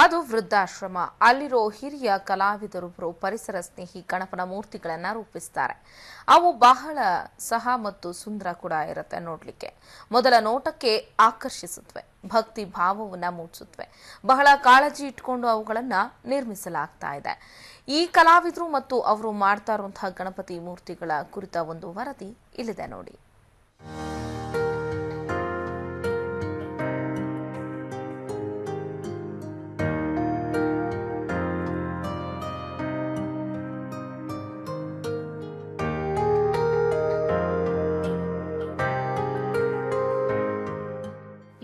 ಅದು ವೃದ್ಧಾಶ್ರಮ. ಅಲ್ಲಿರೋ ಹಿರಿಯ ಕಲಾವಿದರೊಬ್ಬರು ಪರಿಸರ ಸ್ನೇಹಿ ಗಣಪನ ಮೂರ್ತಿಗಳನ್ನ ರೂಪಿಸ್ತಾರೆ. ಅವು ಬಹಳ ಸಹ ಮತ್ತು ಸುಂದರ ಕೂಡ ಇರುತ್ತೆ ನೋಡ್ಲಿಕ್ಕೆ. ಮೊದಲ ನೋಟಕ್ಕೆ ಆಕರ್ಷಿಸುತ್ತವೆ, ಭಕ್ತಿ ಭಾವವನ್ನ ಮೂಡಿಸುತ್ತವೆ. ಬಹಳ ಕಾಳಜಿ ಇಟ್ಕೊಂಡು ಅವುಗಳನ್ನ ನಿರ್ಮಿಸಲಾಗ್ತಾ ಇದೆ. ಈ ಕಲಾವಿದರು ಮತ್ತು ಅವರು ಮಾಡ್ತಾ ಇರುವಂತಹ ಗಣಪತಿ ಮೂರ್ತಿಗಳ ಕುರಿತ ಒಂದು ವರದಿ ಇಲ್ಲಿದೆ ನೋಡಿ.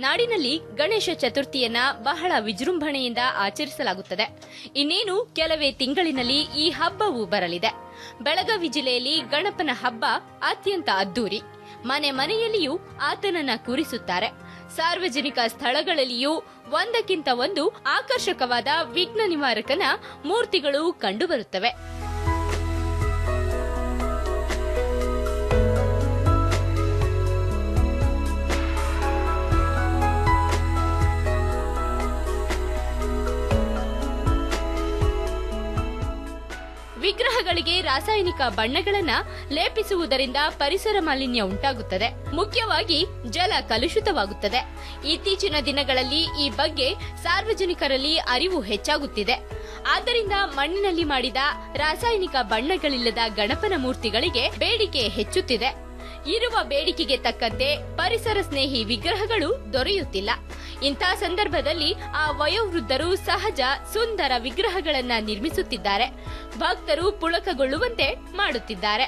ನಾಡಿನಲ್ಲಿ ಗಣೇಶ ಚತುರ್ಥಿಯನ್ನ ಬಹಳ ವಿಜೃಂಭಣೆಯಿಂದ ಆಚರಿಸಲಾಗುತ್ತದೆ. ಇನ್ನೇನು ಕೆಲವೇ ತಿಂಗಳಿನಲ್ಲಿ ಈ ಹಬ್ಬವು ಬರಲಿದೆ. ಬೆಳಗಾವಿ ಜಿಲ್ಲೆಯಲ್ಲಿ ಗಣಪನ ಹಬ್ಬ ಅತ್ಯಂತ ಅದ್ದೂರಿ. ಮನೆ ಮನೆಯಲ್ಲಿಯೂ ಆತನನ್ನ ಕೂರಿಸುತ್ತಾರೆ. ಸಾರ್ವಜನಿಕ ಸ್ಥಳಗಳಲ್ಲಿಯೂ ಒಂದಕ್ಕಿಂತ ಒಂದು ಆಕರ್ಷಕವಾದ ವಿಘ್ನ ನಿವಾರಕನ ಮೂರ್ತಿಗಳು ಕಂಡುಬರುತ್ತವೆ. ವಿಗ್ರಹಗಳಿಗೆ ರಾಸಾಯನಿಕ ಬಣ್ಣಗಳನ್ನ ಲೇಪಿಸುವುದರಿಂದ ಪರಿಸರ ಮಾಲಿನ್ಯ ಉಂಟಾಗುತ್ತದೆ. ಮುಖ್ಯವಾಗಿ ಜಲ ಕಲುಷಿತವಾಗುತ್ತದೆ. ಇತ್ತೀಚಿನ ದಿನಗಳಲ್ಲಿ ಈ ಬಗ್ಗೆ ಸಾರ್ವಜನಿಕರಲ್ಲಿ ಅರಿವು ಹೆಚ್ಚಾಗುತ್ತಿದೆ. ಆದ್ದರಿಂದ ಮಣ್ಣಿನಲ್ಲಿ ಮಾಡಿದ ರಾಸಾಯನಿಕ ಬಣ್ಣಗಳಿಲ್ಲದ ಗಣಪನ ಮೂರ್ತಿಗಳಿಗೆ ಬೇಡಿಕೆ ಹೆಚ್ಚುತ್ತಿದೆ. ಇರುವ ಬೇಡಿಕೆಗೆ ತಕ್ಕಂತೆ ಪರಿಸರ ಸ್ನೇಹಿ ವಿಗ್ರಹಗಳು ದೊರೆಯುತ್ತಿಲ್ಲ. ಇಂಥ ಸಂದರ್ಭದಲ್ಲಿ ಆ ವಯೋವೃದ್ಧರು ಸಹಜ ಸುಂದರ ವಿಗ್ರಹಗಳನ್ನ ನಿರ್ಮಿಸುತ್ತಿದ್ದಾರೆ. ಭಕ್ತರು ಪುಳಕಗೊಳ್ಳುವಂತೆ ಮಾಡುತ್ತಿದ್ದಾರೆ.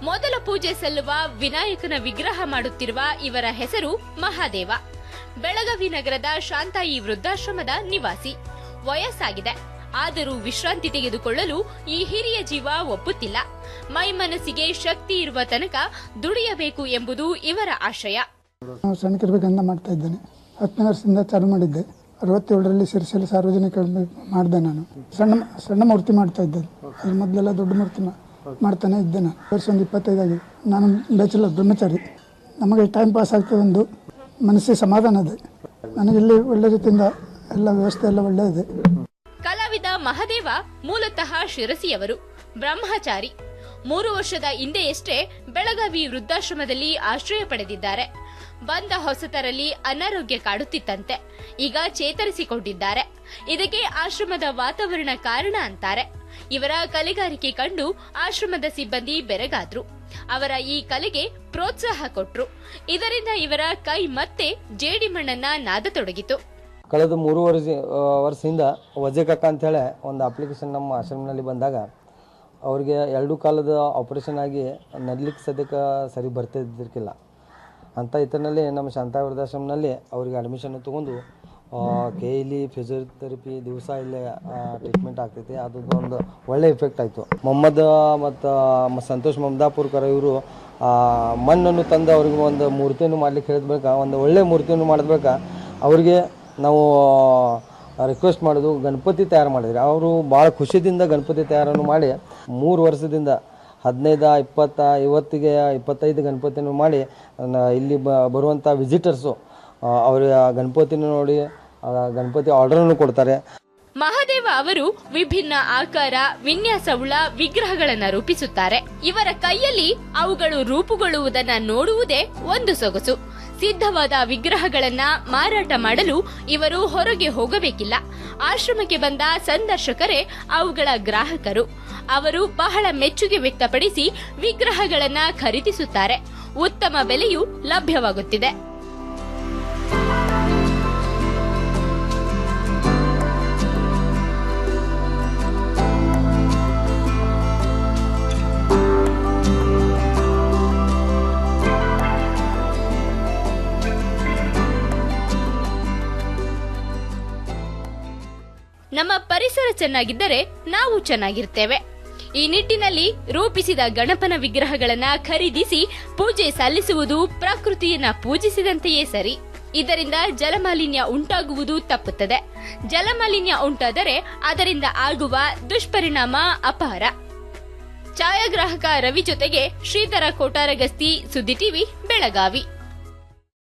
ಮೊದಲ ಪೂಜೆ ಸಲ್ಲುವ ವಿನಾಯಕನ ವಿಗ್ರಹ ಮಾಡುತ್ತಿರುವ ಇವರ ಹೆಸರು ಮಹಾದೇವ. ಬೆಳಗಾವಿ ನಗರದ ಶಾಂತಾಯಿ ವೃದ್ಧಾಶ್ರಮದ ನಿವಾಸಿ. ವಯಸ್ಸಾಗಿದೆ, ಆದರೂ ವಿಶ್ರಾಂತಿ ತೆಗೆದುಕೊಳ್ಳಲು ಈ ಹಿರಿಯ ಜೀವ ಒಪ್ಪುತ್ತಿಲ್ಲ. ಮೈ ಮನಸ್ಸಿಗೆ ಶಕ್ತಿ ಇರುವ ತನಕ ದುಡಿಯಬೇಕು ಎಂಬುದು ಇವರ ಆಶಯ. ಸಣ್ಣಕಿರ್ಬೇಕಂತ ಮಾಡ್ತಾ ಇದ್ದೇನೆ. 10ನೇ ವರ್ಷದಿಂದ ಚಾಲು ಮಾಡಿದ್ದೆ. 67ರಲ್ಲಿ ಸಿರಿಸಿಯಲ್ಲಿ ಸಾರ್ವಜನಿಕ ಮಾಡಿದೆ. ನಾನು ಸಣ್ಣ ಮೂರ್ತಿ ಮಾಡ್ತಾ ಇದ್ದೆ. ಅದ್ರ ಮೊದಲೆಲ್ಲ ದೊಡ್ಡ ಮೂರ್ತಿ ಮಾಡ್ತಾನೆ ಇದ್ದೆ. ನಾನು ವರ್ಷ ಒಂದು 25 ಆಗಿದೆ. ನಾನು ಬ್ಯಾಚುಲರ್ ಬ್ರಹ್ಮಚಾರಿ. ನಮಗೆ ಟೈಮ್ ಪಾಸ್ ಆಗ್ತದೆ, ಒಂದು ಮನಸ್ಸಿಗೆ ಸಮಾಧಾನ ಇದೆ. ನನಗಿಲ್ಲಿ ಒಳ್ಳೆ ರೀತಿಯಿಂದ ಎಲ್ಲ ವ್ಯವಸ್ಥೆ ಎಲ್ಲ ಒಳ್ಳೆ ಇದೆ. ಕಲಾವಿದ ಮಹಾದೇವ ಮೂಲತಃ ಶಿರಸಿಯವರು, ಬ್ರಹ್ಮಚಾರಿ. 3 ವರ್ಷದ ಹಿಂದೆಯಷ್ಟೇ ಬೆಳಗಾವಿ ವೃದ್ಧಾಶ್ರಮದಲ್ಲಿ ಆಶ್ರಯ ಪಡೆದಿದ್ದಾರೆ. ಬಂದ ಹೊಸತರಲ್ಲಿ ಅನಾರೋಗ್ಯ ಕಾಡುತ್ತಿತ್ತಂತೆ. ಈಗ ಚೇತರಿಸಿಕೊಂಡಿದ್ದಾರೆ. ಇದಕ್ಕೆ ಆಶ್ರಮದ ವಾತಾವರಣ ಕಾರಣ ಅಂತಾರೆ. ಇವರ ಕಲೆಗಾರಿಕೆ ಕಂಡು ಆಶ್ರಮದ ಸಿಬ್ಬಂದಿ ಬೆರಗಾದ್ರು. ಅವರ ಈ ಕಲೆಗೆ ಪ್ರೋತ್ಸಾಹ ಕೊಟ್ರು. ಇದರಿಂದ ಇವರ ಕೈ ಮತ್ತೆ ಜೇಡಿಮಣ್ಣನ್ನ ನಾದತೊಡಗಿತು. ಕಳೆದ 3 ವರ್ಷದಿಂದ ವಜೇಕಕ್ಕ ಅಂತ ಹೇಳಿ ಒಂದು ಅಪ್ಲಿಕೇಶನ್ ನಮ್ಮ ಆಶ್ರಮದಲ್ಲಿ ಬಂದಾಗ ಅವ್ರಿಗೆ 2 ಕಾಲದ ಆಪರೇಷನ್ ಆಗಿ ನಡ್ಲಿಕ್ಕೆ ಸದ್ಯಕ್ಕೆ ಸರಿ ಬರ್ತಿದ್ದಿರ್ಕಿಲ್ಲ ಅಂತ ಇದರಲ್ಲಿ ನಮ್ಮ ಶಾಂತಾ ವೃದ್ಧಾಶ್ರಮದಲ್ಲಿ ಅವ್ರಿಗೆ ಅಡ್ಮಿಷನ್ ತಗೊಂಡು ಕೇಲಿ ಫಿಸಿಯೋಥೆರಪಿ ದಿವಸ ಇಲ್ಲೇ ಟ್ರೀಟ್ಮೆಂಟ್ ಆಗ್ತೈತಿ. ಅದೊಂದು ಒಳ್ಳೆ ಇಫೆಕ್ಟ್ ಆಯಿತು. ಮೊಹಮ್ಮದ್ ಮತ್ತು ಸಂತೋಷ್ ಮಮದಾಪುರ್ಕರ್ ಇವರು ಮಣ್ಣನ್ನು ತಂದು ಅವ್ರಿಗೆ ಒಂದು ಮೂರ್ತಿಯನ್ನು ಮಾಡ್ಲಿಕ್ಕೆ ಹೇಳಿದ್ಬೇಕಾ, ಒಂದು ಒಳ್ಳೆ ಮೂರ್ತಿಯನ್ನು ಮಾಡಿದ್ಬೇಕಾ ಅವ್ರಿಗೆ ನಾವು ರಿಕ್ವೆಸ್ಟ್ ಮಾಡೋದು ಗಣಪತಿ ತಯಾರು ಮಾಡಿದ್ರಿ. ಅವರು ಭಾಳ ಖುಷಿಯಿಂದ ಗಣಪತಿ ತಯಾರನ್ನು ಮಾಡಿ 3 ವರ್ಷದಿಂದ 15, 20, ಇವತ್ತಿಗೆ 25 ಗಣಪತಿಯನ್ನು ಮಾಡಿ ಇಲ್ಲಿ ಬರುವಂಥ ವಿಸಿಟರ್ಸು ಅವ್ರ ಗಣಪತಿನ ನೋಡಿ ಗಣಪತಿ ಆರ್ಡರನ್ನು ಕೊಡ್ತಾರೆ. ಮಹಾದೇವ ಅವರು ವಿಭಿನ್ನ ಆಕಾರ ವಿನ್ಯಾಸವುಳ್ಳ ವಿಗ್ರಹಗಳನ್ನು ರೂಪಿಸುತ್ತಾರೆ. ಇವರ ಕೈಯಲ್ಲಿ ಅವುಗಳು ರೂಪುಗೊಳ್ಳುವುದನ್ನ ನೋಡುವುದೇ ಒಂದು ಸೊಗಸು. ಸಿದ್ಧವಾದ ವಿಗ್ರಹಗಳನ್ನ ಮಾರಾಟ ಮಾಡಲು ಇವರು ಹೊರಗೆ ಹೋಗಬೇಕಿಲ್ಲ. ಆಶ್ರಮಕ್ಕೆ ಬಂದ ಸಂದರ್ಶಕರೇ ಅವುಗಳ ಗ್ರಾಹಕರು. ಅವರು ಬಹಳ ಮೆಚ್ಚುಗೆ ವ್ಯಕ್ತಪಡಿಸಿ ವಿಗ್ರಹಗಳನ್ನ ಖರೀದಿಸುತ್ತಾರೆ. ಉತ್ತಮ ಬೆಲೆಯೂ ಲಭ್ಯವಾಗುತ್ತಿದೆ. ನಮ್ಮ ಪರಿಸರ ಚೆನ್ನಾಗಿದ್ದರೆ ನಾವು ಚೆನ್ನಾಗಿರ್ತೇವೆ. ಈ ನಿಟ್ಟಿನಲ್ಲಿ ರೂಪಿಸಿದ ಗಣಪನ ವಿಗ್ರಹಗಳನ್ನ ಖರೀದಿಸಿ ಪೂಜೆ ಸಲ್ಲಿಸುವುದು ಪ್ರಕೃತಿಯನ್ನ ಪೂಜಿಸಿದಂತೆಯೇ ಸರಿ. ಇದರಿಂದ ಜಲಮಾಲಿನ್ಯ ಉಂಟಾಗುವುದು ತಪ್ಪುತ್ತದೆ. ಜಲಮಾಲಿನ್ಯ ಉಂಟಾದರೆ ಅದರಿಂದ ಆಗುವ ದುಷ್ಪರಿಣಾಮ ಅಪಾರ. ಛಾಯಾಗ್ರಾಹಕ ರವಿ ಜೊತೆಗೆ ಶ್ರೀಧರ ಕೋಟಾರಗಸ್ತಿ, ಸುದ್ದಿ ಟಿವಿ, ಬೆಳಗಾವಿ.